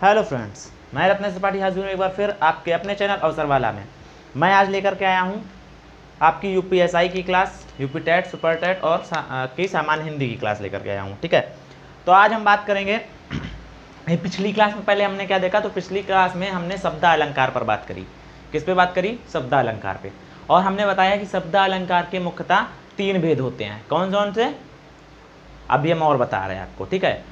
Hello friends, मैं रत्न त्रिपाठी हाजिर हूँ एक बार फिर आपके अपने चैनल अवसरवाला में। मैं आज लेकर के आया हूँ आपकी यूपीएसआई की class, UP TET, super TET और की सामान्य हिंदी की क्लास लेकर के आया हूँ। ठीक है, तो आज हम बात करेंगे। पिछली क्लास में पहले हमने क्या देखा, तो पिछली क्लास में हमने शब्द अलंकार पर बात करी। किस पे बात करी? शब्द अलंकार पे। और हमने बताया कि शब्द अलंकार के मुख्यतः 3 भेद होते हैं। कौन कौन से? अभी हम और बता रहे हैं आपको। ठीक है,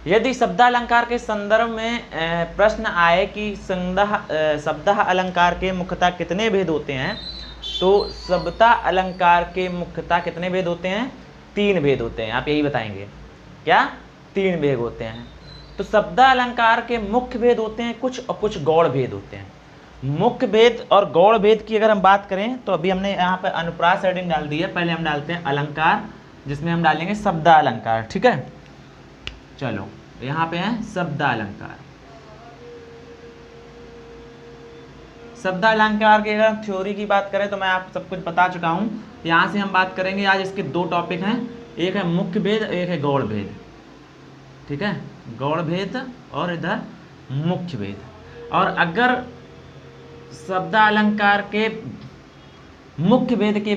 यदि शब्दालंकार के संदर्भ में प्रश्न आए कि शब्द अलंकार के मुख्यतः कितने भेद होते हैं, तो शब्द अलंकार के मुख्यतः कितने भेद होते हैं? 3 भेद होते हैं। आप यही बताएंगे क्या? 3 भेद होते हैं। तो शब्द अलंकार के मुख्य भेद होते हैं कुछ, और कुछ गौड़ भेद होते हैं। मुख्य भेद और गौड़ भेद की अगर हम बात करें तो अभी हमने यहाँ पर अनुप्रास हेडिंग डाल दी है। पहले हम डालते हैं अलंकार, जिसमें हम डालेंगे शब्द अलंकार। ठीक है, चलो यहाँ पे है शब्द अलंकार। शब्द अलंकार की अगर थ्योरी की बात करें तो मैं आप सब कुछ बता चुका हूँ। यहाँ से हम बात करेंगे। आज इसके 2 टॉपिक हैं, एक है मुख्य भेद, एक है गौड़ भेद। ठीक है, गौड़ भेद और इधर मुख्य भेद। और अगर शब्द अलंकार के मुख्य भेद के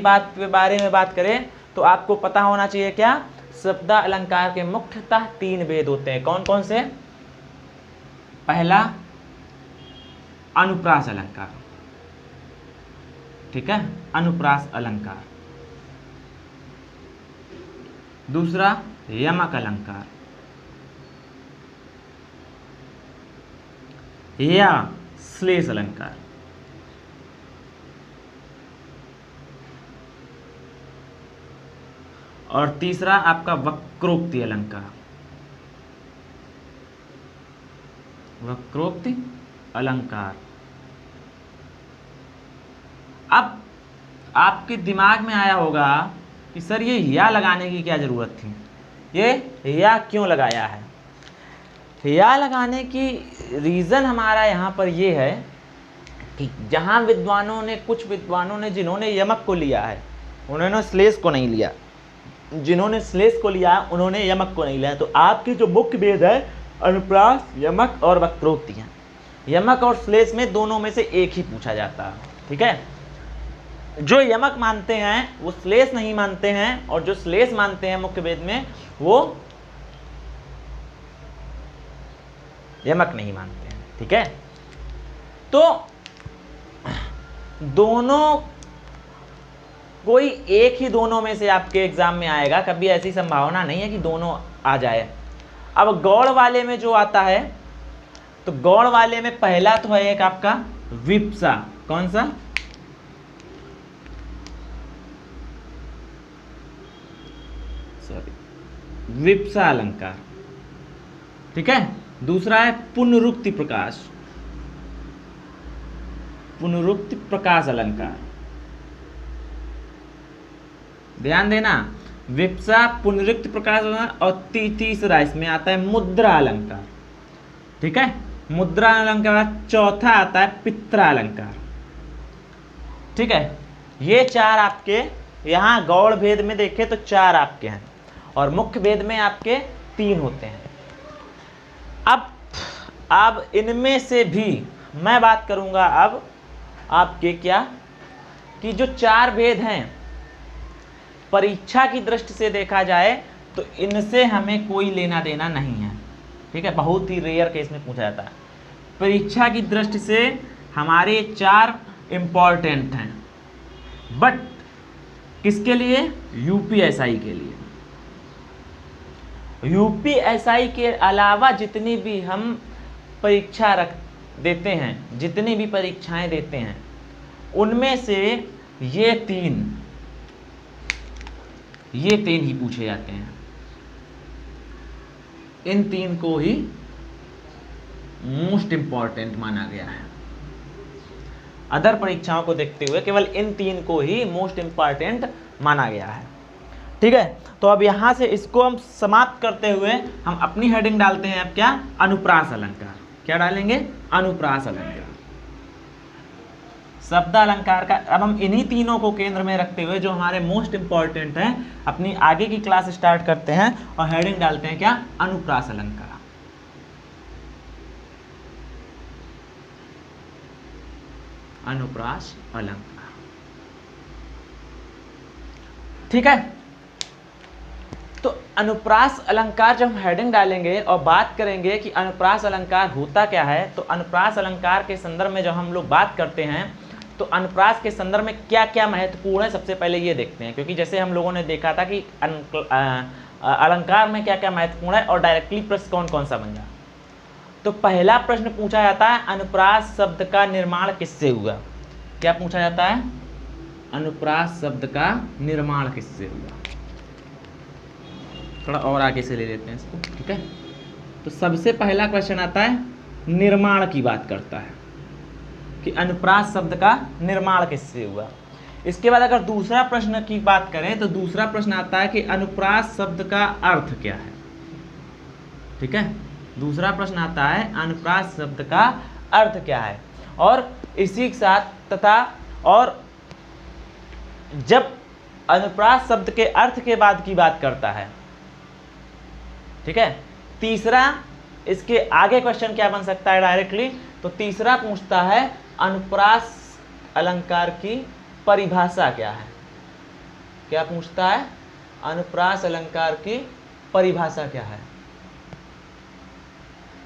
बारे में बात करें तो आपको पता होना चाहिए क्या? शब्द अलंकार के मुख्यतः 3 भेद होते हैं। कौन कौन से? पहला अनुप्रास अलंकार। ठीक है, अनुप्रास अलंकार। दूसरा यमक अलंकार या श्लेष अलंकार। और तीसरा आपका वक्रोक्ति अलंकार। वक्रोक्ति अलंकार। अब आपके दिमाग में आया होगा कि सर ये या लगाने की क्या जरूरत थी, ये या क्यों लगाया है? या लगाने की रीजन हमारा यहाँ पर ये है कि जहाँ कुछ विद्वानों ने जिन्होंने यमक को लिया है उन्होंने श्लेष को नहीं लिया, जिन्होंने श्लेष को लिया उन्होंने यमक को नहीं लिया। तो आपकी जो मुख्य भेद है अनुप्रास, यमक और वक्रोक्ति है। यमक और श्लेष में दोनों में से एक ही पूछा जाता है। ठीक है, जो यमक मानते हैं वो श्लेष नहीं मानते हैं, और जो श्लेष मानते हैं मुख्य भेद में वो यमक नहीं मानते हैं। ठीक है, तो दोनों कोई एक ही दोनों में से आपके एग्जाम में आएगा, कभी ऐसी संभावना नहीं है कि दोनों आ जाए। अब गौड़ वाले में जो आता है, तो गौड़ वाले में पहला तो है एक आपका विप्सा। कौन सा? विप्सा अलंकार। ठीक है, दूसरा है पुनरुक्ति प्रकाश, पुनरुक्ति प्रकाश अलंकार। ध्यान देना, विप्सा, पुनरुक्ति प्रकाश अलंकार। और तीसरा इसमें आता है मुद्रा अलंकार। ठीक है, मुद्रा अलंकार। चौथा आता है पित्रा अलंकार। ठीक है, ये 4 आपके यहाँ गौड़ भेद में देखें तो 4 आपके हैं, और मुख्य भेद में आपके 3 होते हैं। अब इनमें से भी मैं बात करूंगा अब आपके क्या, कि जो 4 भेद हैं परीक्षा की दृष्टि से देखा जाए तो इनसे हमें कोई लेना देना नहीं है। ठीक है, बहुत ही रेयर केस में पूछा जाता है। परीक्षा की दृष्टि से हमारे 4 इंपॉर्टेंट हैं, बट किसके लिए? यूपीएसआई के लिए। यूपीएसआई के अलावा जितनी भी हम परीक्षा देते हैं, जितनी भी परीक्षाएं देते हैं, उनमें से ये 3 ही पूछे जाते हैं। इन 3 को ही मोस्ट इंपॉर्टेंट माना गया है। अदर परीक्षाओं को देखते हुए केवल इन 3 को ही मोस्ट इंपॉर्टेंट माना गया है। ठीक है, तो अब यहां से इसको हम समाप्त करते हुए हम अपनी हेडिंग डालते हैं। अब क्या? अनुप्रास अलंकार। क्या डालेंगे? अनुप्रास अलंकार। शब्द अलंकार का अब हम इन्हीं तीनों को केंद्र में रखते हुए जो हमारे मोस्ट इंपॉर्टेंट हैं अपनी आगे की क्लास स्टार्ट करते हैं और हेडिंग डालते हैं क्या? अनुप्रास अलंकार। अनुप्रास अलंकार। ठीक है, तो अनुप्रास अलंकार जब हम हेडिंग डालेंगे और बात करेंगे कि अनुप्रास अलंकार होता क्या है, तो अनुप्रास अलंकार के संदर्भ में जब हम लोग बात करते हैं तो अनुप्रास के संदर्भ में क्या क्या महत्वपूर्ण है, सबसे पहले ये देखते हैं। क्योंकि जैसे हम लोगों ने देखा था कि अलंकार में क्या क्या महत्वपूर्ण है और डायरेक्टली प्रश्न कौन कौन सा बन जाए। तो पहला प्रश्न पूछा जाता है, अनुप्रास शब्द का निर्माण किससे हुआ। क्या पूछा जाता है? अनुप्रास शब्द का निर्माण किससे हुआ। थोड़ा और आगे से ले लेते हैं इसको। ठीक है, तो सबसे पहला क्वेश्चन आता है, निर्माण की बात करता है कि अनुप्रास शब्द का निर्माण किससे हुआ। इसके बाद अगर दूसरा प्रश्न की बात करें तो दूसरा प्रश्न आता है कि अनुप्रास शब्द का अर्थ क्या है। ठीक है, दूसरा प्रश्न आता है अनुप्रास शब्द का अर्थ क्या है। और इसी के साथ तथा और जब अनुप्रास शब्द के अर्थ के बाद की बात करता है, ठीक है, तीसरा इसके आगे क्वेश्चन क्या बन सकता है डायरेक्टली, तो तीसरा पूछता है अनुप्रास अलंकार की परिभाषा क्या है। क्या पूछता है? अनुप्रास अलंकार की परिभाषा क्या है।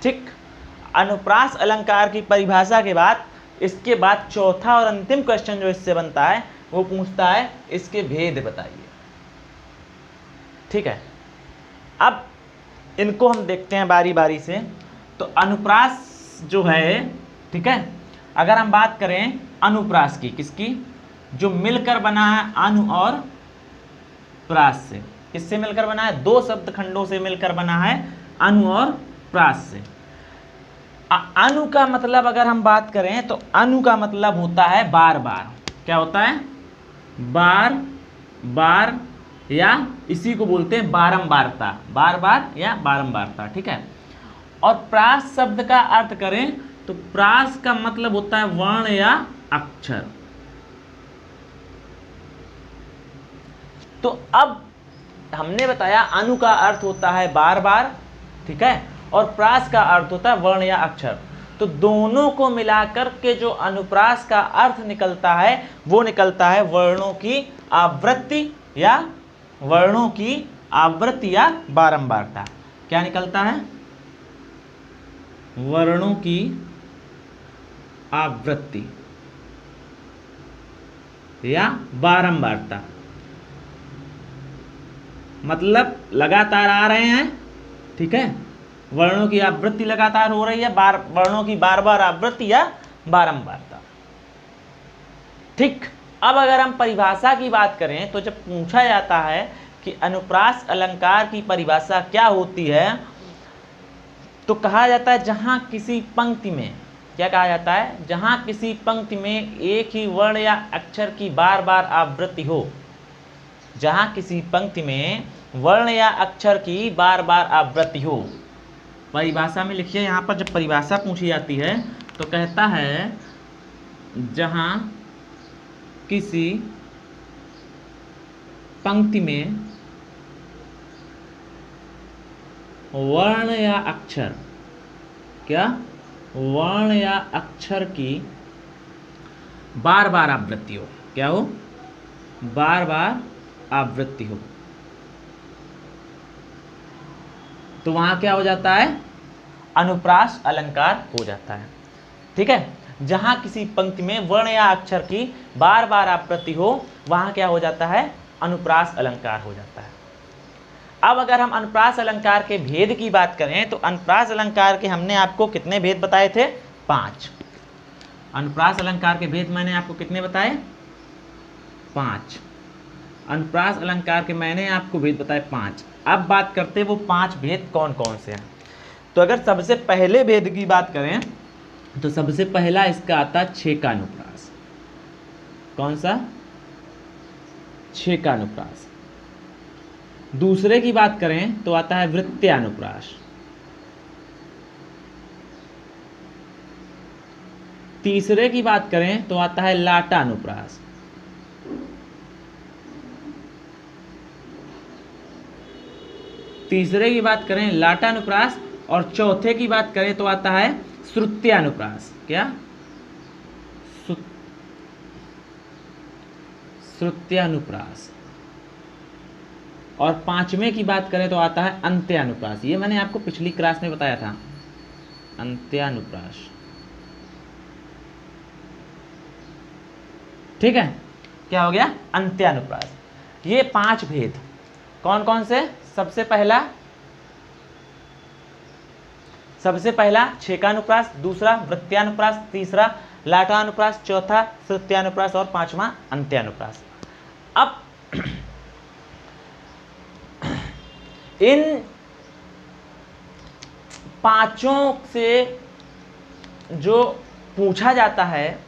ठीक, अनुप्रास अलंकार की परिभाषा के बाद इसके बाद चौथा और अंतिम क्वेश्चन जो इससे बनता है वो पूछता है इसके भेद बताइए। ठीक है, अब इनको हम देखते हैं बारी बारी से। तो अनुप्रास जो है, ठीक है, अगर हम बात करें अनुप्रास की, किसकी, जो मिलकर बना है अनु और प्रास से। किससे मिलकर बना है? दो शब्द खंडों से मिलकर बना है, अनु और प्रास से। अनु का मतलब अगर हम बात करें तो अनु का मतलब होता है बार बार। क्या होता है? बार बार, या इसी को बोलते हैं बारंबारता, बार बार या बारंबारता। ठीक है, और प्रास शब्द का अर्थ करें तो प्रास का मतलब होता है वर्ण या अक्षर। तो अब हमने बताया अनु का अर्थ होता है बार बार, ठीक है, और प्रास का अर्थ होता है वर्ण या अक्षर। तो दोनों को मिलाकर के जो अनुप्रास का अर्थ निकलता है वो निकलता है वर्णों की आवृत्ति या वर्णों की आवृत्ति या बारंबारता। क्या निकलता है? वर्णों की आवृत्ति या बारंबारता। मतलब लगातार आ रहे हैं, ठीक है, वर्णों की आवृत्ति लगातार हो रही है, वर्णों की बार बार आवृत्ति या बारंबारता। ठीक, अब अगर हम परिभाषा की बात करें तो जब पूछा जाता है कि अनुप्रास अलंकार की परिभाषा क्या होती है, तो कहा जाता है जहां किसी पंक्ति में, क्या कहा जाता है? जहां किसी पंक्ति में एक ही वर्ण या अक्षर की बार बार आवृत्ति हो। जहां किसी पंक्ति में वर्ण या अक्षर की बार बार आवृत्ति हो। परिभाषा में लिखिए, यहाँ पर जब परिभाषा पूछी जाती है तो कहता है जहां किसी पंक्ति में वर्ण या अक्षर, क्या, वर्ण या अक्षर की बार बार आवृत्ति हो। क्या हो? बार बार आवृत्ति हो। तो वहां क्या हो जाता है? अनुप्रास अलंकार हो जाता है। ठीक है, जहां किसी पंक्ति में वर्ण या अक्षर की बार बार आवृत्ति हो वहां क्या हो जाता है? अनुप्रास अलंकार हो जाता है। अब अगर हम अनुप्रास अलंकार के भेद की बात करें तो अनुप्रास अलंकार के हमने आपको कितने भेद बताए थे? 5। अनुप्रास अलंकार के भेद मैंने आपको कितने बताए? 5। अनुप्रास अलंकार के मैंने आपको भेद बताए 5। अब बात करते हैं वो 5 भेद कौन कौन से हैं। तो अगर सबसे पहले भेद की बात करें तो सबसे पहला इसका आता है छेकानुप्रास। कौन सा? छेकानुप्रास। दूसरे की बात करें तो आता है वृत्त्यानुप्रास। तीसरे की बात करें तो आता है लाटानुप्रास। तीसरे की बात करें लाटानुप्रास, और चौथे की बात करें तो आता है श्रुत्यानुप्रास। क्या? श्रुत्यानुप्रास। और पांचवें की बात करें तो आता है अंत्यानुप्रास। ये मैंने आपको पिछली क्लास में बताया था, अंत्यानुप्रास। ठीक है, क्या हो गया? अंत्यानुप्रास। ये 5 भेद कौन कौन से? सबसे पहला छेकानुप्रास, दूसरा वृत्त्यानुप्रास, तीसरा लाटानुप्रास, चौथा श्रुत्यानुप्रास और पांचवा अंत्यानुप्रास। अब इन पांचों से जो पूछा जाता है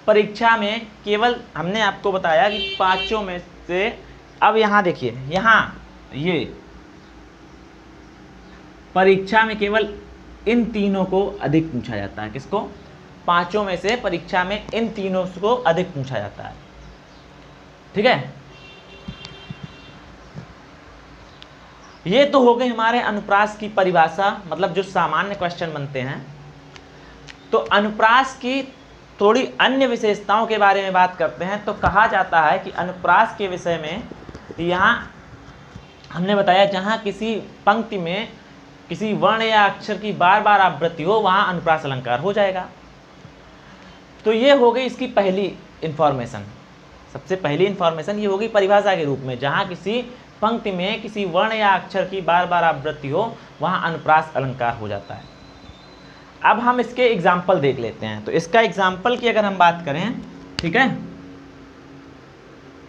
परीक्षा में, केवल हमने आपको बताया कि पांचों में से, अब यहां देखिए, यहां ये परीक्षा में केवल इन तीनों को अधिक पूछा जाता है। किसको? पांचों में से परीक्षा में इन तीनों को अधिक पूछा जाता है। ठीक है, ये तो हो गई हमारे अनुप्रास की परिभाषा, मतलब जो सामान्य क्वेश्चन बनते हैं। तो अनुप्रास की थोड़ी अन्य विशेषताओं के बारे में बात करते हैं। तो कहा जाता है कि अनुप्रास के विषय में यहाँ हमने बताया, जहाँ किसी पंक्ति में किसी वर्ण या अक्षर की बार बार आवृत्ति हो, वहाँ अनुप्रास अलंकार हो जाएगा। तो ये हो गई इसकी पहली इंफॉर्मेशन। सबसे पहली इंफॉर्मेशन ये होगी परिभाषा के रूप में, जहाँ किसी पंक्ति में किसी वर्ण या अक्षर की बार बार आवृत्ति हो, वहाँ अनुप्रास अलंकार हो जाता है। अब हम इसके एग्जाम्पल देख लेते हैं। तो इसका एग्जाम्पल की अगर हम बात करें, ठीक है,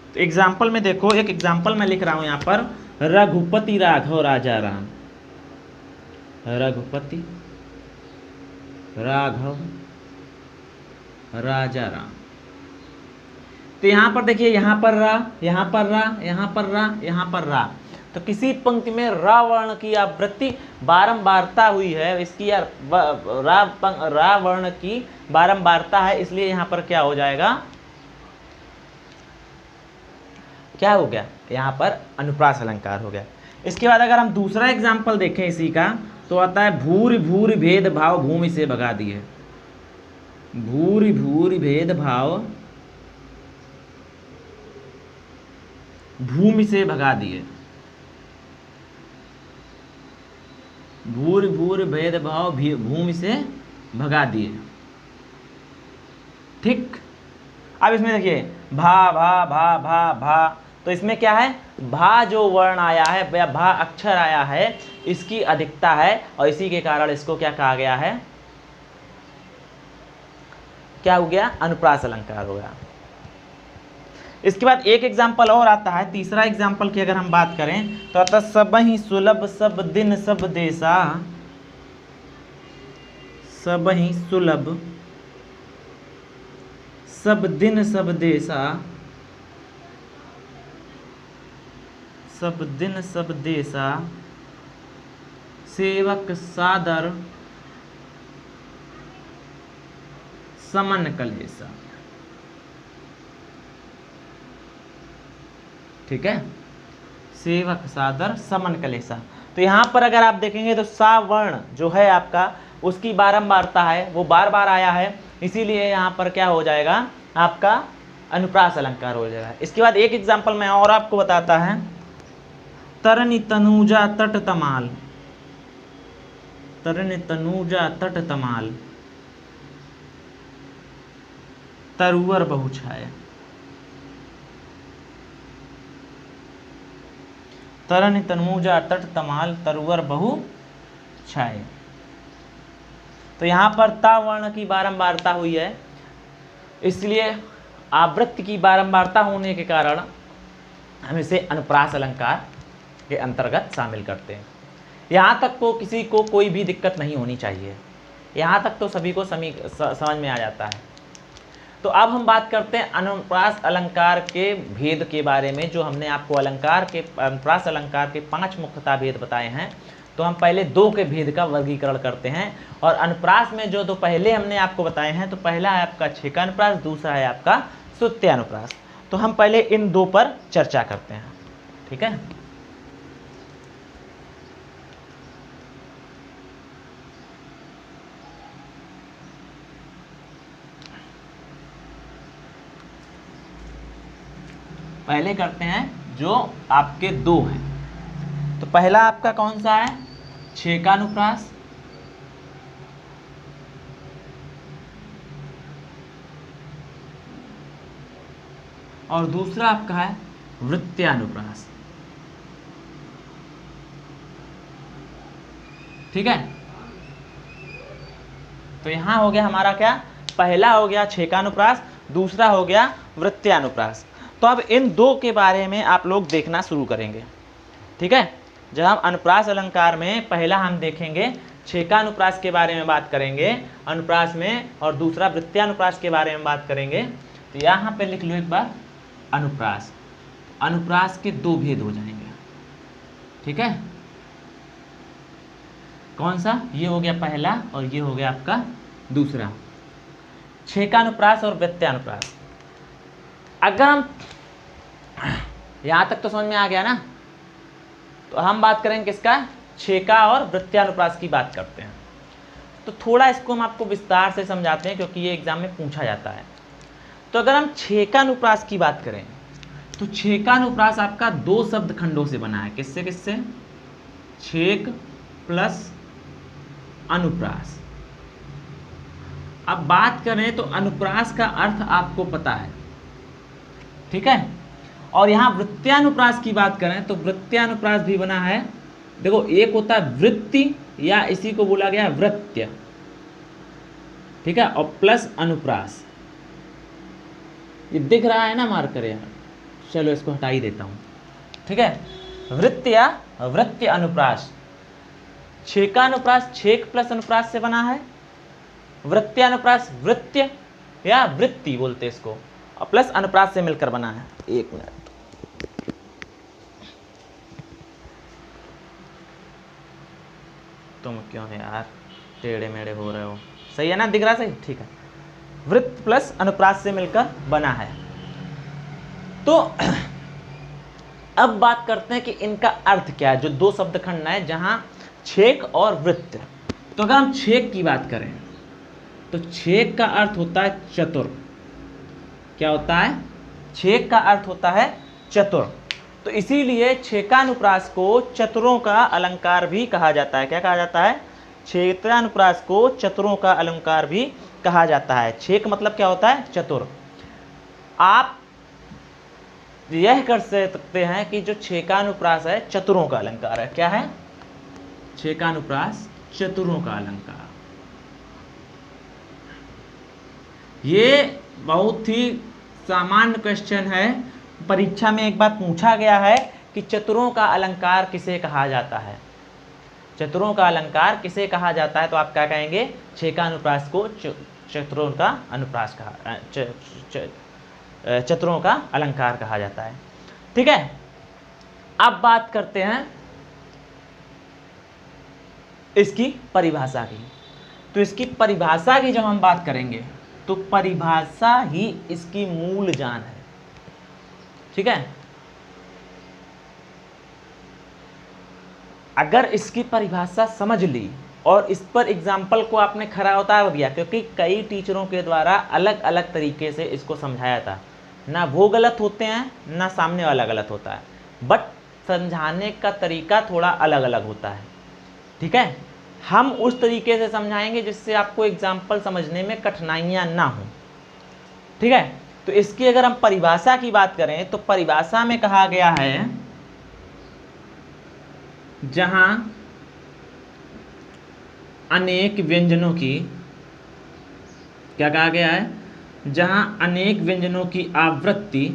तो एग्जाम्पल में देखो, एक एग्जाम्पल मैं लिख रहा हूं यहाँ पर, रघुपति राघव राजा राम। रघुपति राघव राजा राम। तो यहाँ पर देखिए, यहाँ पर रा, यहाँ पर रा, यहाँ पर रा, यहाँ पर रा। तो किसी पंक्ति में रा वर्ण की आवृत्ति बारंबारता हुई है, इसकी रा वर्ण की बारंबारता है, इसलिए यहाँ पर क्या हो जाएगा? क्या हो गया? यहाँ पर अनुप्रास अलंकार हो गया। इसके बाद अगर हम दूसरा एग्जाम्पल देखें इसी का, तो आता है भूरि भूरि भेद भाव भूमि से भगा दिए। भूरि भूरि भेद भाव भूमि से भगा दिए। भूरि भूरि भेद भाव भूमि से भगा दिए। ठीक, अब इसमें देखिए भा भा भा भा भा, तो इसमें क्या है? भा जो वर्ण आया है या भा अक्षर आया है, इसकी अधिकता है, और इसी के कारण इसको क्या कहा गया है? क्या हो गया? अनुप्रास अलंकार हो गया। इसके बाद एक एग्जाम्पल और आता है, तीसरा एग्जाम्पल की अगर हम बात करें तो आता सबहि सुलभ सब दिन सब देशा। सबहि सुलभ सब दिन सब देशा, सब दिन सब देशा, सेवक सादर समन कलेसा। ठीक है, सेवक सादर समन कलेसा। तो यहाँ पर अगर आप देखेंगे तो सा वर्ण जो है आपका, उसकी बारंबारता है, वो बार बार आया है, इसीलिए यहाँ पर क्या हो जाएगा? आपका अनुप्रास अलंकार हो जाएगा। इसके बाद एक एग्जाम्पल मैं और आपको बताता है, तरनि तनूजा तट तमाल। तरनि तनूजा तट तमाल, तरुवर बहु छाय। तरनि तनूजा तट तमाल, तरुवर बहु छाय। तो यहाँ पर ता वर्ण की बारंबारता हुई है, इसलिए आवृत्ति की बारंबारता होने के कारण हम इसे अनुप्रास अलंकार के अंतर्गत शामिल करते हैं। यहाँ तक को किसी को कोई भी दिक्कत नहीं होनी चाहिए, यहाँ तक तो सभी को समझ में आ जाता है। तो अब हम बात करते हैं अनुप्रास अलंकार के भेद के बारे में, जो हमने आपको अनुप्रास अलंकार के 5 मुख्यतः भेद बताए हैं। तो हम पहले 2 के भेद का वर्गीकरण करते हैं, और अनुप्रास में जो 2 पहले हमने आपको बताए हैं, तो पहला है आपका छेकानुप्रास, दूसरा है आपका श्रुत्यानुप्रास। तो हम पहले इन 2 पर चर्चा करते हैं। ठीक है, पहले करते हैं जो आपके 2 हैं। तो पहला आपका कौन सा है, 6 का अनुप्रास, और दूसरा आपका है वृत्त्यानुप्रास। ठीक है, तो यहां हो गया हमारा क्या, पहला हो गया 6 का अनुप्रास, दूसरा हो गया वृत्त्यानुप्रास। तो अब इन 2 के बारे में आप लोग देखना शुरू करेंगे। ठीक है, जब हम अनुप्रास अलंकार में पहला हम देखेंगे 6 का अनुप्रास के बारे में बात करेंगे अनुप्रास में, और दूसरा वृत्त्यानुप्रास के बारे में बात करेंगे। तो यहाँ पे लिख लो एक बार अनुप्रास। अनुप्रास के 2 भेद हो जाएंगे। ठीक है, कौन सा, ये हो गया पहला और ये हो गया आपका दूसरा, 6 का अनुप्रास और वृत्त्यानुप्रास। अगर हम यहां तक तो समझ में आ गया ना, तो हम बात करेंगे किसका, 6 का और वृत्त्यानुप्रास की बात करते हैं। तो थोड़ा इसको हम आपको विस्तार से समझाते हैं क्योंकि ये एग्जाम में पूछा जाता है। तो अगर हम 6 का अनुप्रास की बात करें तो 6 का अनुप्रास आपका 2 शब्द खंडों से बना है। किससे किससे, छेक प्लस अनुप्रास। अब बात करें तो अनुप्रास का अर्थ आपको पता है। ठीक है, और यहां वृत्त्यानुप्रास की बात करें तो वृत्त्यानुप्रास भी बना है। देखो, एक होता है वृत्ति या इसी को बोला गया है वृत्त्य। ठीक है, और प्लस अनुप्रास, ये दिख रहा है ना मार्कर यार, चलो इसको हटा ही देता हूं। ठीक है, वृत्त्य या वृत्त्य अनुप्रास, 6 का अनुप्रास छेक प्लस अनुप्रास से बना है, वृत्त्यानुप्रास वृत्त्य या वृत्ति बोलते इसको, और प्लस अनुप्रास से मिलकर बना है। एक मिनट, तुम क्यों है यार टेढ़े मेढ़े हो रहे हो, सही है ना, दिख रहा सही, ठीक है। वृत्त प्लस अनुप्रास से मिलकर बना है। तो अब बात करते हैं कि इनका अर्थ क्या है, जो 2 शब्द खंड है जहां छेक और वृत्त। तो अगर हम छेक की बात करें तो छेक का अर्थ होता है चतुर। क्या होता है, छेक का अर्थ होता है चतुर। तो इसीलिए छेकानुप्रास को चतुरों का अलंकार भी कहा जाता है। क्या कहा जाता है, छेकानुप्रास को चतुरों का अलंकार भी कहा जाता है। छेक मतलब क्या होता है, चतुर। आप यह कर सकते हैं कि जो छेकानुप्रास है चतुरों का अलंकार है। क्या है, छेकानुप्रास चतुरों का अलंकार। ये बहुत ही सामान्य क्वेश्चन है, परीक्षा में एक बार पूछा गया है कि चतुरों का अलंकार किसे कहा जाता है, चतुरों का अलंकार किसे कहा जाता है। तो आप क्या कहेंगे, छेकानुप्रास को चतुरों का अनुप्रास कहा, चतुरों का अलंकार कहा जाता है। ठीक है, अब बात करते हैं इसकी परिभाषा की। तो इसकी परिभाषा की जब हम बात करेंगे तो परिभाषा ही इसकी मूल जान है। ठीक है, अगर इसकी परिभाषा समझ ली और इस पर एग्जाम्पल को आपने खरा उतार दिया, क्योंकि कई टीचरों के द्वारा अलग अलग तरीके से इसको समझाया था, ना वो गलत होते हैं ना सामने वाला गलत होता है, बट समझाने का तरीका थोड़ा अलग अलग होता है। ठीक है, हम उस तरीके से समझाएंगे जिससे आपको एग्जाम्पल समझने में कठिनाइयां ना हो। ठीक है, तो इसकी अगर हम परिभाषा की बात करें तो परिभाषा में कहा गया है जहां अनेक व्यंजनों की, क्या कहा गया है, जहां अनेक व्यंजनों की आवृत्ति,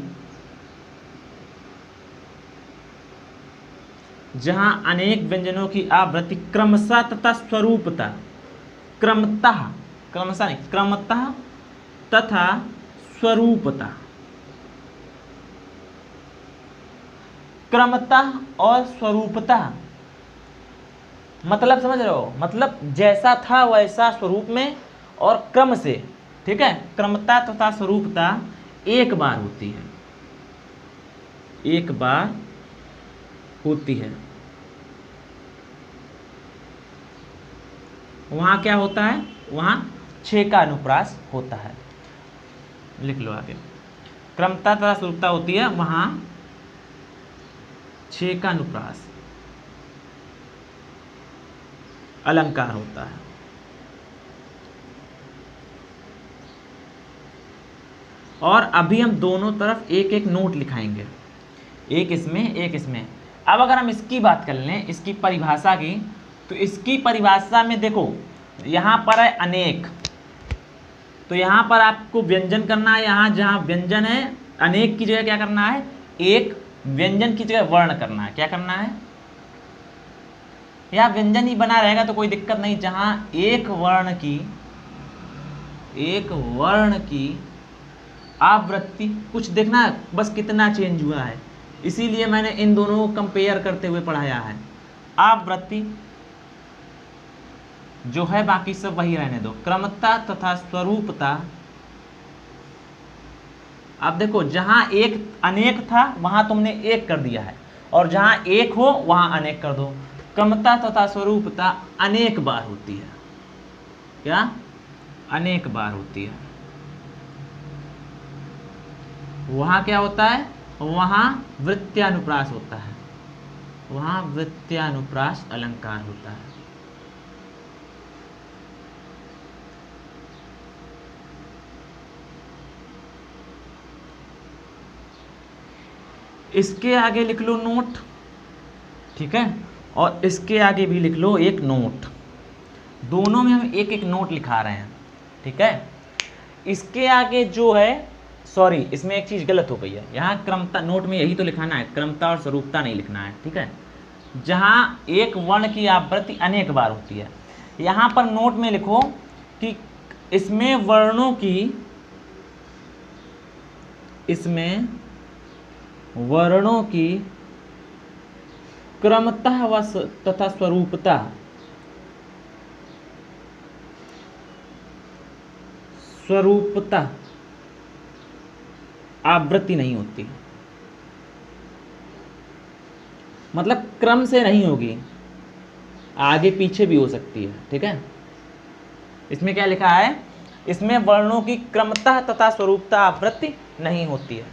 जहां अनेक व्यंजनों की आवृत्ति क्रमशः तथा स्वरूपतः, क्रमतः, क्रमशः नहीं, क्रमतः तथा स्वरूपतः, क्रमतः और स्वरूपतः मतलब समझ रहे हो, मतलब जैसा था वैसा स्वरूप में और क्रम से। ठीक है, क्रमता तथा स्वरूपता एक बार होती है, एक बार होती है। वहां क्या होता है, वहां छेकानुप्रास होता है। लिख लो आगे, क्रमता तथा स्वरूपता होती है, वहां छेकानुप्रास अलंकार होता है। और अभी हम दोनों तरफ एक एक नोट लिखाएंगे, एक इसमें एक इसमें। अब अगर हम इसकी बात कर लें, इसकी परिभाषा की, तो इसकी परिभाषा में देखो यहाँ पर है अनेक, तो यहाँ पर आपको व्यंजन करना है। यहाँ जहाँ व्यंजन है, अनेक की जगह क्या करना है, एक, व्यंजन की जगह वर्ण करना है। क्या करना है, या व्यंजन ही बना रहेगा तो कोई दिक्कत नहीं। जहाँ एक वर्ण की आवृत्ति, कुछ देखना है बस कितना चेंज हुआ है, इसीलिए मैंने इन दोनों को कंपेयर करते हुए पढ़ाया है। आवृत्ति जो है बाकी सब वही रहने दो, क्रमता तथा स्वरूपता। अब देखो जहां एक अनेक था वहां तुमने एक कर दिया है, और जहां एक हो वहां अनेक कर दो। क्रमता तथा स्वरूपता अनेक बार होती है। क्या, अनेक बार होती है। वहां क्या होता है, वहां वृत्त्यानुप्रास होता है, वहां वृत्त्यानुप्रास अलंकार होता है। इसके आगे लिख लो नोट, ठीक है, और इसके आगे भी लिख लो एक नोट। दोनों में हम एक एक नोट लिखा रहे हैं, ठीक है। इसके आगे जो है, सॉरी इसमें एक चीज़ गलत हो गई है। यहाँ क्रमता, नोट में यही तो लिखाना है, क्रमता और स्वरूपता नहीं लिखना है, ठीक है। जहाँ एक वर्ण की आवृत्ति अनेक बार होती है, यहाँ पर नोट में लिखो कि इसमें वर्णों की क्रमतः व तथा स्वरूपता आवृत्ति नहीं होती, मतलब क्रम से नहीं होगी, आगे पीछे भी हो सकती है, ठीक है। इसमें क्या लिखा है, इसमें वर्णों की क्रमतः तथा स्वरूपता आवृत्ति नहीं होती है।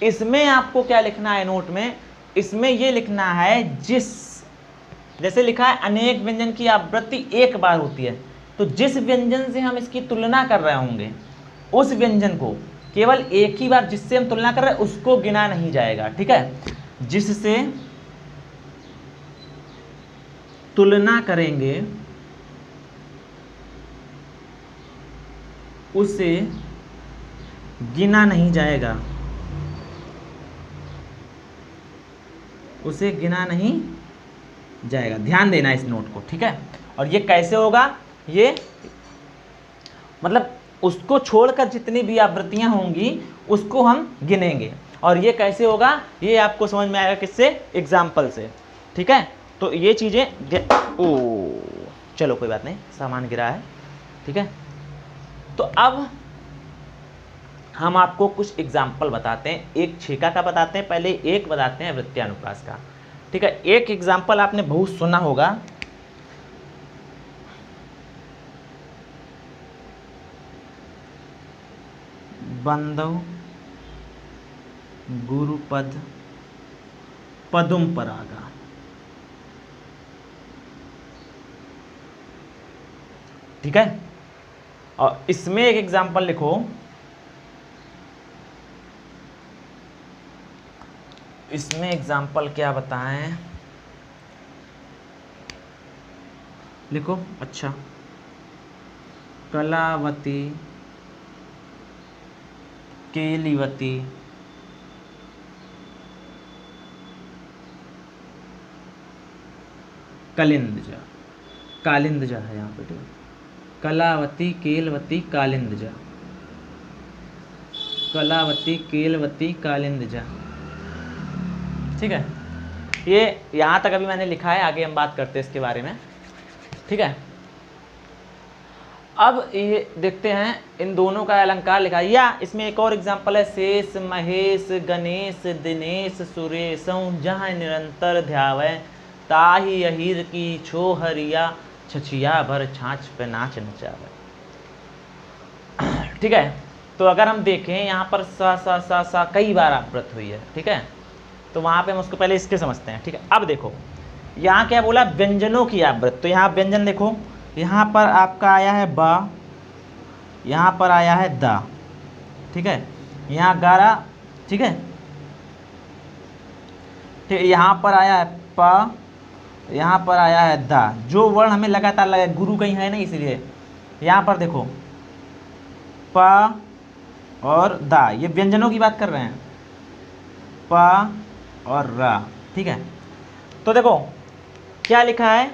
इसमें आपको क्या लिखना है नोट में, इसमें ये लिखना है जैसे लिखा है अनेक व्यंजन की आवृत्ति एक बार होती है, तो जिस व्यंजन से हम इसकी तुलना कर रहे होंगे उस व्यंजन को केवल एक ही बार, जिससे हम तुलना कर रहे हैं उसको गिना नहीं जाएगा, ठीक है। जिससे तुलना करेंगे उसे गिना नहीं जाएगा, उसे गिना नहीं जाएगा। ध्यान देना इस नोट को, ठीक है। और ये कैसे होगा, ये मतलब उसको छोड़कर जितनी भी आवृत्तियां होंगी उसको हम गिनेंगे। और ये कैसे होगा, ये आपको समझ में आएगा किससे, एग्जाम्पल से, ठीक है। तो ये चीज़ें, चलो कोई बात नहीं, सामान गिरा है, ठीक है। तो अब हम आपको कुछ एग्जाम्पल बताते हैं, एक छेका का बताते हैं, पहले एक बताते हैं वृत्त्यानुप्रास का, ठीक है। एक एग्जाम्पल आपने बहुत सुना होगा, बंधव गुरुपद पदुम परागा, ठीक है। और इसमें एक एग्जाम्पल लिखो, इसमें एग्जाम्पल क्या बताएं, लिखो, अच्छा, कलावती केलिवती कालिंदजा, कालिंदजा है यहाँ पे, ठीक है। कलावती केलवती कालिंदजा, कलावती केलवती कालिंदजा, ठीक है। ये यहाँ तक अभी मैंने लिखा है, आगे हम बात करते हैं इसके बारे में, ठीक है। अब ये देखते हैं इन दोनों का अलंकार लिखा है, या इसमें एक और एग्जांपल है, शेष महेश गणेश दिनेश सुरेश, जहाँ निरंतर ध्यावे ताही अहीर की छोहरिया, छछिया भर छाछ पे नाच नचावे, ठीक है। तो अगर हम देखें यहाँ पर सा सा सा सा कई बार आवृत्त हुई है, ठीक है, तो वहाँ पे हम उसको पहले इसके समझते हैं, ठीक है। अब देखो यहाँ क्या बोला, व्यंजनों की आवृत्त, तो यहाँ व्यंजन देखो, यहाँ पर आपका आया है बा, यहाँ पर आया है दा, ठीक है, यहाँ गारा, ठीक है, ठीक, यहाँ पर आया है पा, यहाँ पर आया है दा। जो वर्ण हमें लगातार लगा, गुरु कहीं है नहीं इसलिए यहाँ पर देखो पा और दा, ये व्यंजनों की बात कर रहे हैं, पा और रा, ठीक है। तो देखो क्या लिखा है,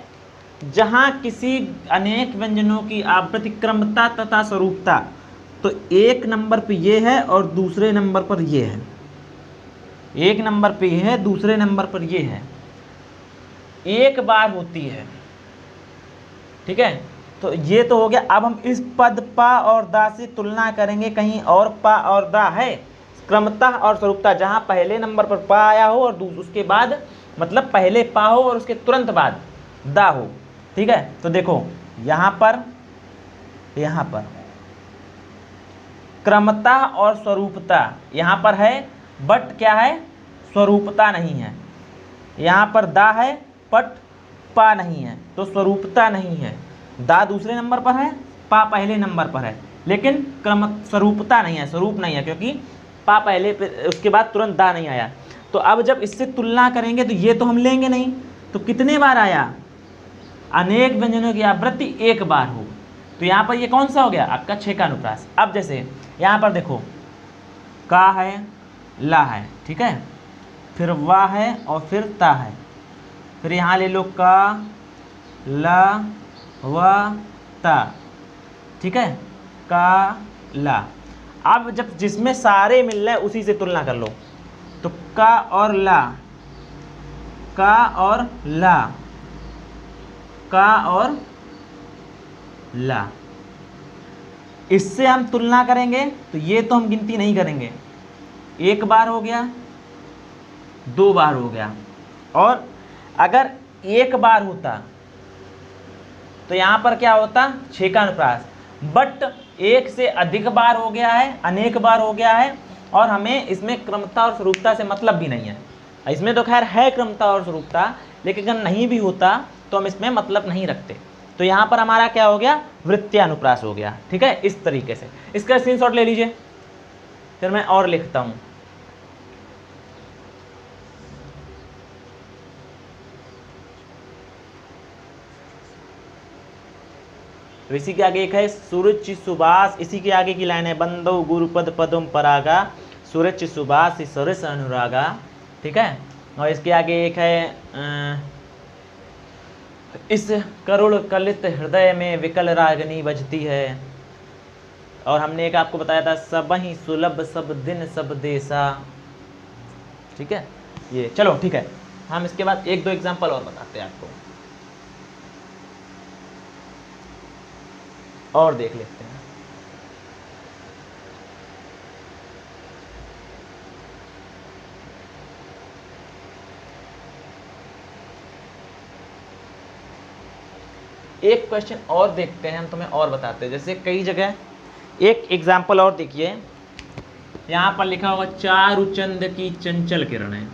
जहाँ किसी अनेक व्यंजनों की आवृत्ति क्रमता तथा स्वरूपता, तो एक नंबर पे ये है और दूसरे नंबर पर ये है, एक नंबर पे ये है, दूसरे नंबर पर ये है, एक बार होती है, ठीक है। तो ये तो हो गया। अब हम इस पद पा और दा से तुलना करेंगे, कहीं और पा और दा है, क्रमता और स्वरूपता, जहाँ पहले नंबर पर पा आया हो और उसके बाद, मतलब पहले पा हो और उसके तुरंत बाद दा हो, ठीक है। तो देखो यहाँ पर क्रमता और स्वरूपता यहाँ पर है, बट क्या है, स्वरूपता नहीं है। यहाँ पर दा है बट पा नहीं है, तो स्वरूपता नहीं है। दा दूसरे नंबर पर है, पा पहले नंबर पर है, लेकिन क्रम स्वरूपता नहीं है, स्वरूप नहीं है, क्योंकि पा पहले उसके बाद तुरंत दा नहीं आया। तो अब जब इससे तुलना करेंगे तो ये तो हम लेंगे नहीं, तो कितने बार आया, अनेक व्यंजनों की आवृत्ति एक बार हो, तो यहाँ पर ये कौन सा हो गया आपका 6 का अनुप्रास। अब जैसे यहाँ पर देखो का है, ला है, ठीक है, फिर वा है और फिर ता है, फिर यहाँ ले लो का, ला, वा, ता, ठीक है, का, ला। अब जब जिसमें सारे मिल रहे उसी से तुलना कर लो, तो का और ला, का और ला, का और ला, इससे हम तुलना करेंगे तो ये तो हम गिनती नहीं करेंगे, एक बार हो गया, 2 बार हो गया, और अगर एक बार होता तो यहाँ पर क्या होता 6 का अनुप्रास, बट एक से अधिक बार हो गया है, अनेक बार हो गया है, और हमें इसमें क्रमता और स्वरूपता से मतलब भी नहीं है। इसमें तो खैर है क्रमता और स्वरूपता, लेकिन अगर नहीं भी होता तो हम इसमें मतलब नहीं रखते। तो यहाँ पर हमारा क्या हो गया, वृत्तीय अनुप्रास हो गया, ठीक है। इस तरीके से इसका स्क्रीनशॉट ले लीजिए, फिर मैं और लिखता हूँ। तो इसी के आगे एक है सुरुचि सुबास, इसी के आगे की लाइन है बंदो गुरुपद पदम परागा, सुरुचि सुबास सरस अनुरागा, ठीक है। और इसके आगे एक है इस करुण कलित हृदय में विकल रागनी बजती है, और हमने एक आपको बताया था सबहि सुलभ सब दिन सब देसा, ठीक है। ये चलो ठीक है, हम इसके बाद 1-2 एग्जांपल और बताते हैं आपको, और देख लेते हैं। एक क्वेश्चन और देखते हैं हम, तुम्हें और बताते हैं। जैसे कई जगह एक एग्जाम्पल और देखिए, यहाँ पर लिखा होगा चारुचंद की चंचल किरणें,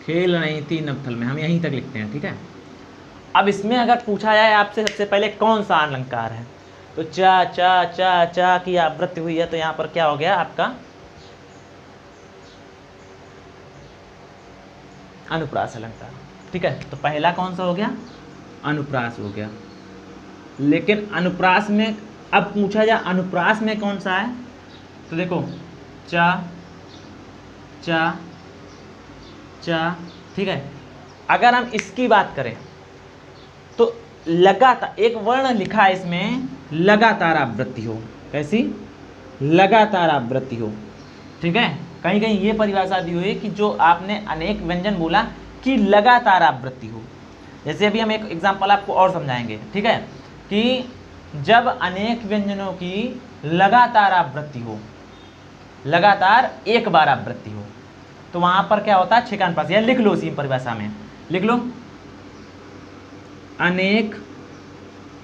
खेल नहीं थी नवथल में, हम यहीं तक लिखते हैं, ठीक है। अब इसमें अगर पूछा जाए आपसे सबसे पहले कौन सा अलंकार है, तो चा चा चा चा की आवृत्ति हुई है, तो यहाँ पर क्या हो गया आपका अनुप्रास अलंकार, ठीक है। तो पहला कौन सा हो गया, अनुप्रास हो गया। लेकिन अनुप्रास में अब पूछा जाए अनुप्रास में कौन सा है, तो देखो चा चा चा, ठीक है। अगर हम इसकी बात करें तो लगातार एक वर्ण लिखा है इसमें, लगातार आवृत्ति हो, कैसी, लगातार आवृत्ति हो, ठीक है। कहीं कहीं ये परिभाषा दी हुई है कि जो आपने अनेक व्यंजन बोला कि लगातार आवृत्ति हो। जैसे अभी हम एक एग्जांपल आपको और समझाएंगे, ठीक है, कि जब अनेक व्यंजनों की लगातार आवृत्ति हो, लगातार एक बार आवृत्ति हो, तो वहां पर क्या होता है 6 का अनुप्रास। या लिख लो, इसी परिभाषा में लिख लो, अनेक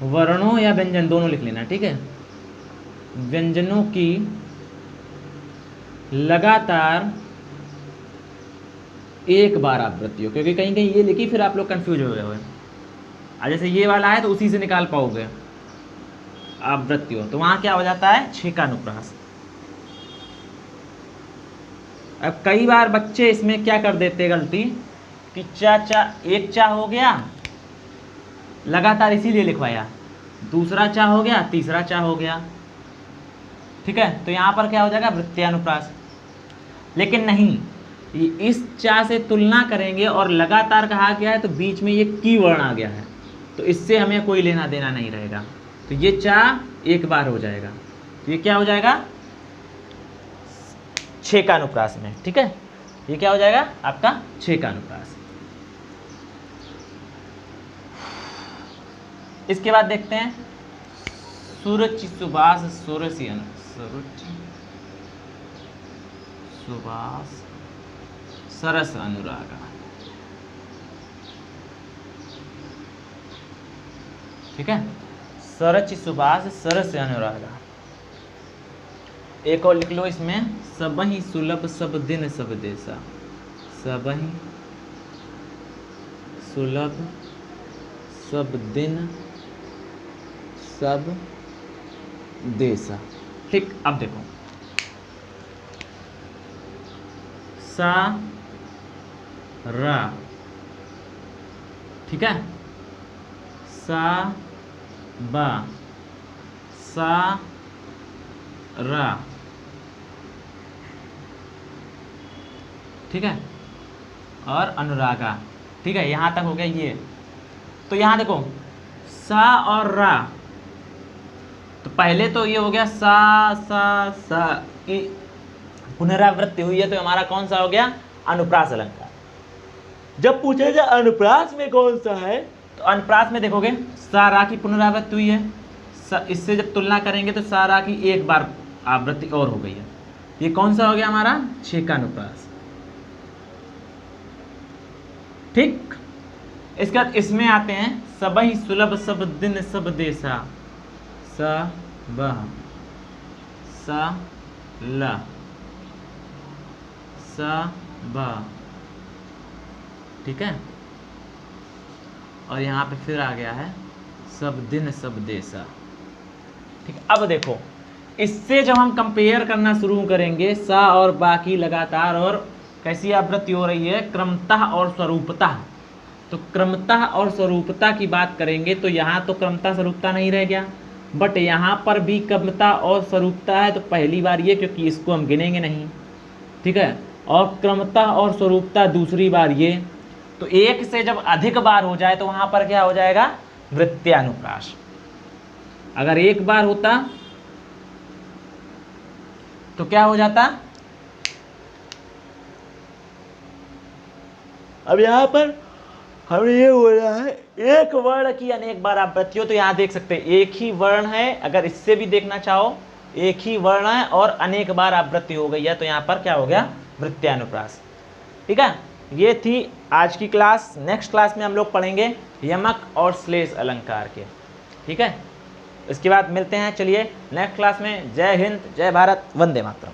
वर्णों या व्यंजन दोनों लिख लेना, ठीक है, व्यंजनों की लगातार एक बार आवृत्ति हो, क्योंकि कहीं कहीं ये लिखी फिर आप लोग कंफ्यूज हो गए हुए। जैसे ये वाला है तो उसी से निकाल पाओगे आवृत्ति हो, तो वहां क्या हो जाता है, छेकानुप्रास। अब कई बार बच्चे इसमें क्या कर देते गलती कि चा चा, एक चा हो गया लगातार इसीलिए लिखवाया, दूसरा चा हो गया, तीसरा चा हो गया, ठीक है, तो यहाँ पर क्या हो जाएगा, वृत्त्यानुप्रास। लेकिन नहीं, इस चा से तुलना करेंगे और लगातार कहा गया है तो बीच में ये की वर्ण आ गया है, तो इससे हमें कोई लेना देना नहीं रहेगा, तो ये चा एक बार हो जाएगा, तो ये क्या हो जाएगा, छेकानुप्रास में, ठीक है, ये क्या हो जाएगा आपका छेकानुप्रास। इसके बाद देखते हैं सुरुचि सुबास सुरसियन, सुरुचि सुबास सरस अनुरागा, ठीक है, सरचि सुबास सरस अनुरागा। एक और लिख लो इसमें, सबहि सुलभ सब दिन सब देसा, सबहि सुलभ सब दिन सब देसा, ठीक। अब देखो सा रा, ठीक है, सा बा सा रा, ठीक है, और अनुरागा, ठीक है, यहां तक हो गया ये। तो यहां देखो सा और रा, तो पहले तो ये हो गया सा सा सा की पुनरावृत्ति हुई है, तो हमारा कौन सा हो गया, अनुप्रास अलंकार। जब पूछे जाए अनुप्रास में कौन सा है, तो अनुप्रास में देखोगे सा रा की पुनरावृत्ति हुई है, इससे जब तुलना करेंगे तो सा रा की एक बार आवृत्ति और हो गई है, ये कौन सा हो गया हमारा, छेकानुप्रास, ठीक। इसके बाद इसमें आते हैं सबहि सुलभ सब दिन सब देसा, सा बह सा ला सा बा, ठीक है, और यहाँ पे फिर आ गया है सब दिन सब देसा, ठीक। अब देखो इससे जब हम कंपेयर करना शुरू करेंगे सा और बा की लगातार और कैसी आवृत्ति हो रही है, क्रमतः और स्वरूपतः, तो क्रमतः और स्वरूपता की बात करेंगे तो यहाँ तो क्रमतः स्वरूपता नहीं रह गया, बट यहाँ पर भी क्रमता और स्वरूपता है, तो पहली बार ये, क्योंकि इसको हम गिनेंगे नहीं, ठीक है, और क्रमता और स्वरूपता दूसरी बार ये, तो एक से जब अधिक बार हो जाए तो वहाँ पर क्या हो जाएगा, वृत्त्यानुप्रास। अगर एक बार होता तो क्या हो जाता, अब यहाँ पर हमें ये हो रहा है एक वर्ण की अनेक बार आवृत्ति हो, तो यहाँ देख सकते हैं एक ही वर्ण है, अगर इससे भी देखना चाहो एक ही वर्ण है और अनेक बार आवृत्ति हो गई है, तो यहाँ पर क्या हो गया, वृत्त्यानुप्रास, ठीक है। ये थी आज की क्लास। नेक्स्ट क्लास में हम लोग पढ़ेंगे यमक और श्लेष अलंकार के, ठीक है। इसके बाद मिलते हैं, चलिए नेक्स्ट क्लास में। जय हिंद, जय भारत, वंदे मातरम।